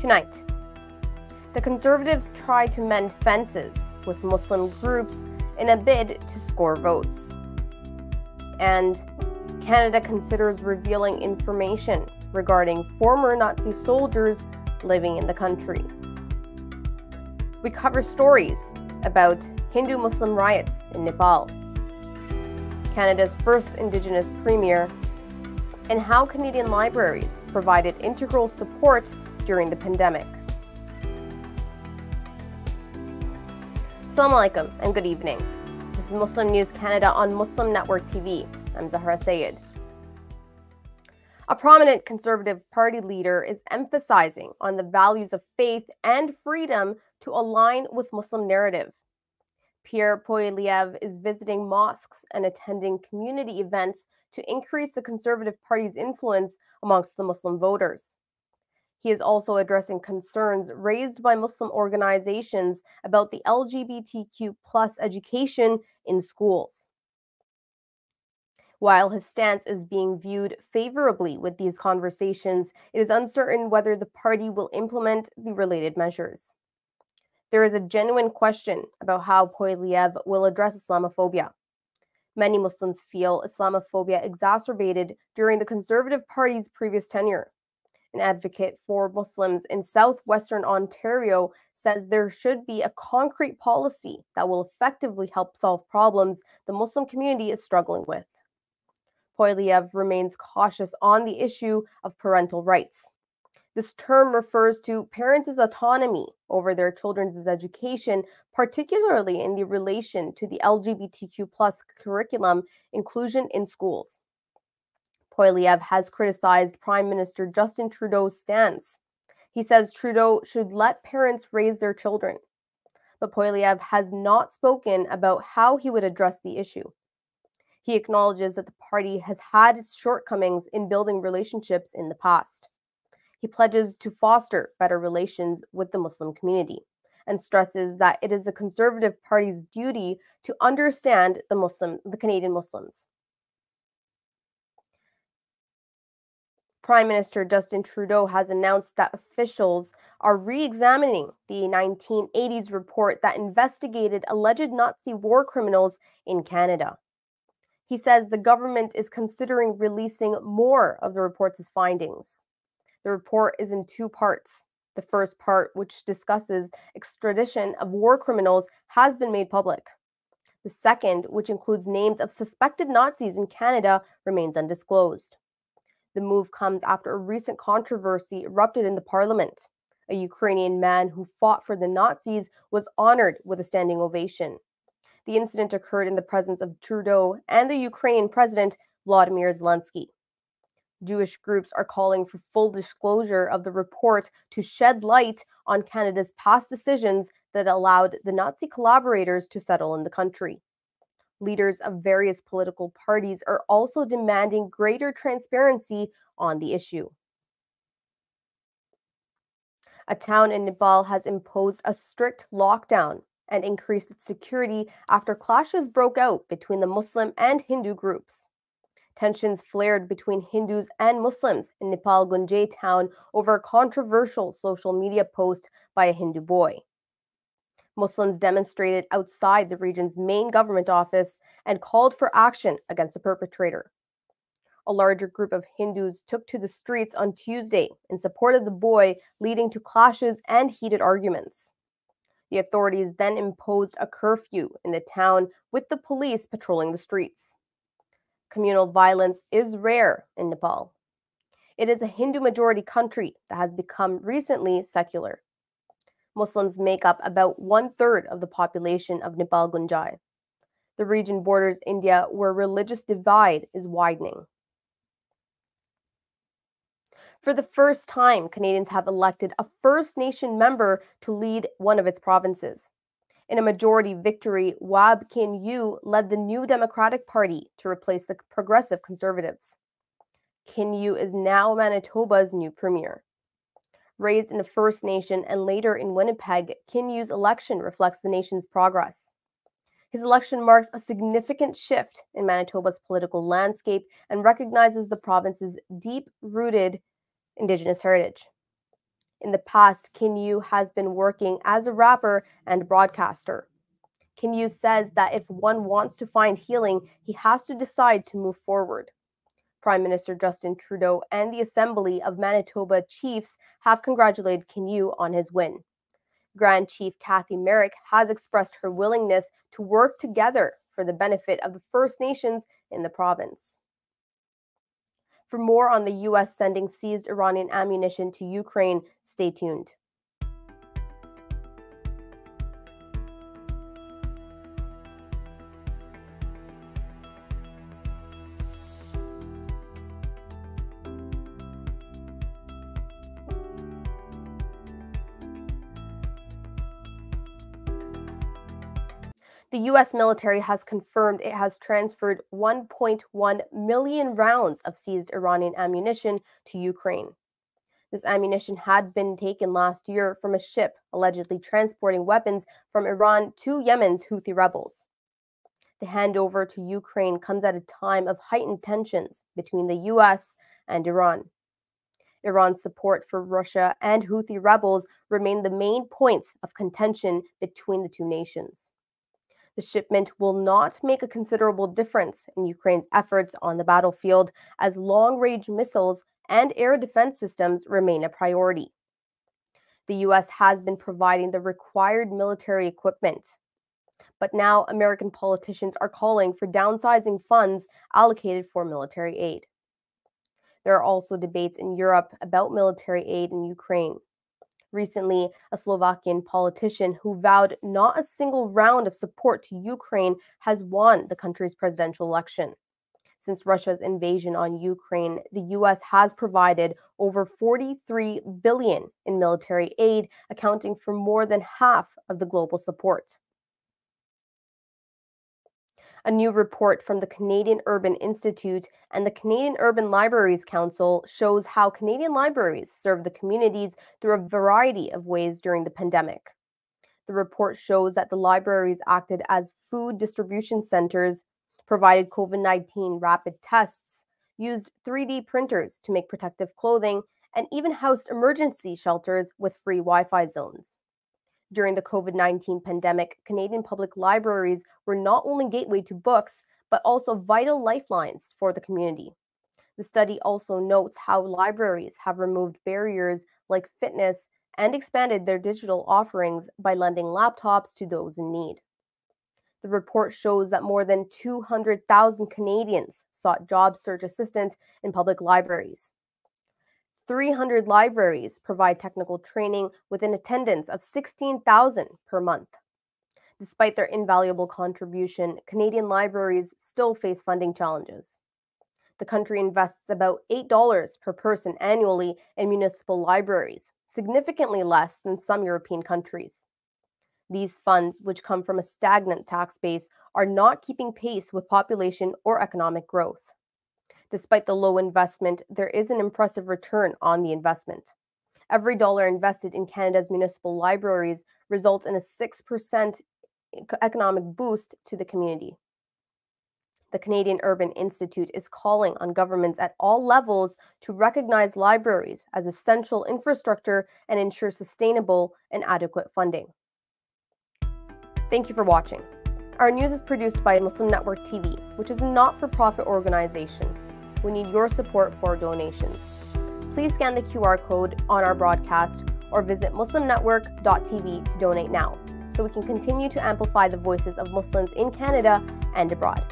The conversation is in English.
Tonight, the Conservatives try to mend fences with Muslim groups in a bid to score votes. And Canada considers revealing information regarding former Nazi soldiers living in the country. We cover stories about Hindu-Muslim riots in Nepal, Canada's first Indigenous premier, and how Canadian libraries provided integral support during the pandemic. Assalamu alaikum and good evening. This is Muslim News Canada on Muslim Network TV. I'm Zahra Sayed. A prominent Conservative Party leader is emphasizing on the values of faith and freedom to align with Muslim narrative. Pierre Poilievre is visiting mosques and attending community events to increase the Conservative Party's influence amongst the Muslim voters. He is also addressing concerns raised by Muslim organizations about the LGBTQ+ education in schools. While his stance is being viewed favorably with these conversations, it is uncertain whether the party will implement the related measures. There is a genuine question about how Poilievre will address Islamophobia. Many Muslims feel Islamophobia exacerbated during the Conservative Party's previous tenure. An advocate for Muslims in southwestern Ontario says there should be a concrete policy that will effectively help solve problems the Muslim community is struggling with. Poilievre remains cautious on the issue of parental rights. This term refers to parents' autonomy over their children's education, particularly in the relation to the LGBTQ+ curriculum inclusion in schools. Poilievre has criticized Prime Minister Justin Trudeau's stance. He says Trudeau should let parents raise their children. But Poilievre has not spoken about how he would address the issue. He acknowledges that the party has had its shortcomings in building relationships in the past. He pledges to foster better relations with the Muslim community and stresses that it is the Conservative Party's duty to understand the Canadian Muslims. Prime Minister Justin Trudeau has announced that officials are re-examining the 1980s report that investigated alleged Nazi war criminals in Canada. He says the government is considering releasing more of the report's findings. The report is in two parts. The first part, which discusses extradition of war criminals, has been made public. The second, which includes names of suspected Nazis in Canada, remains undisclosed. The move comes after a recent controversy erupted in the parliament. A Ukrainian man who fought for the Nazis was honored with a standing ovation. The incident occurred in the presence of Trudeau and the Ukrainian president, Volodymyr Zelensky. Jewish groups are calling for full disclosure of the report to shed light on Canada's past decisions that allowed the Nazi collaborators to settle in the country. Leaders of various political parties are also demanding greater transparency on the issue. A town in Nepal has imposed a strict lockdown and increased its security after clashes broke out between the Muslim and Hindu groups. Tensions flared between Hindus and Muslims in Nepal Gunjay town over a controversial social media post by a Hindu boy. Muslims demonstrated outside the region's main government office and called for action against the perpetrator. A larger group of Hindus took to the streets on Tuesday in support of the boy, leading to clashes and heated arguments. The authorities then imposed a curfew in the town, with the police patrolling the streets. Communal violence is rare in Nepal. It is a Hindu-majority country that has become recently secular. Muslims make up about 1/3 of the population of Nepal Gunjai. The region borders India, where religious divide is widening. For the first time, Canadians have elected a First Nation member to lead one of its provinces. In a majority victory, Wab Kin Yu led the New Democratic Party to replace the Progressive Conservatives. Kin Yu is now Manitoba's new premier. Raised in a First Nation and later in Winnipeg, Kin Yu's election reflects the nation's progress. His election marks a significant shift in Manitoba's political landscape and recognizes the province's deep-rooted Indigenous heritage. In the past, Kinyu has been working as a rapper and broadcaster. Kinyu says that if one wants to find healing, he has to decide to move forward. Prime Minister Justin Trudeau and the Assembly of Manitoba Chiefs have congratulated Kinyu on his win. Grand Chief Kathy Merrick has expressed her willingness to work together for the benefit of the First Nations in the province. For more on the U.S. sending seized Iranian ammunition to Ukraine, stay tuned. The U.S. military has confirmed it has transferred 1.1 million rounds of seized Iranian ammunition to Ukraine. This ammunition had been taken last year from a ship allegedly transporting weapons from Iran to Yemen's Houthi rebels. The handover to Ukraine comes at a time of heightened tensions between the U.S. and Iran. Iran's support for Russia and Houthi rebels remain the main points of contention between the two nations. The shipment will not make a considerable difference in Ukraine's efforts on the battlefield, as long-range missiles and air defense systems remain a priority. The U.S. has been providing the required military equipment, but now American politicians are calling for downsizing funds allocated for military aid. There are also debates in Europe about military aid in Ukraine. Recently, a Slovakian politician who vowed not a single round of support to Ukraine has won the country's presidential election. Since Russia's invasion on Ukraine, the U.S. has provided over $43 billion in military aid, accounting for more than half of the global support. A new report from the Canadian Urban Institute and the Canadian Urban Libraries Council shows how Canadian libraries serve the communities through a variety of ways during the pandemic. The report shows that the libraries acted as food distribution centers, provided COVID-19 rapid tests, used 3D printers to make protective clothing, and even housed emergency shelters with free Wi-Fi zones. During the COVID-19 pandemic, Canadian public libraries were not only gateway to books, but also vital lifelines for the community. The study also notes how libraries have removed barriers like fitness and expanded their digital offerings by lending laptops to those in need. The report shows that more than 200,000 Canadians sought job search assistance in public libraries. 300 libraries provide technical training with an attendance of 16,000 per month. Despite their invaluable contribution, Canadian libraries still face funding challenges. The country invests about $8 per person annually in municipal libraries, significantly less than some European countries. These funds, which come from a stagnant tax base, are not keeping pace with population or economic growth. Despite the low investment, there is an impressive return on the investment. Every dollar invested in Canada's municipal libraries results in a 6% economic boost to the community. The Canadian Urban Institute is calling on governments at all levels to recognize libraries as essential infrastructure and ensure sustainable and adequate funding. Thank you for watching. Our news is produced by Muslim Network TV, which is a not-for-profit organization. We need your support for donations. Please scan the QR code on our broadcast or visit muslimnetwork.tv to donate now, so we can continue to amplify the voices of Muslims in Canada and abroad.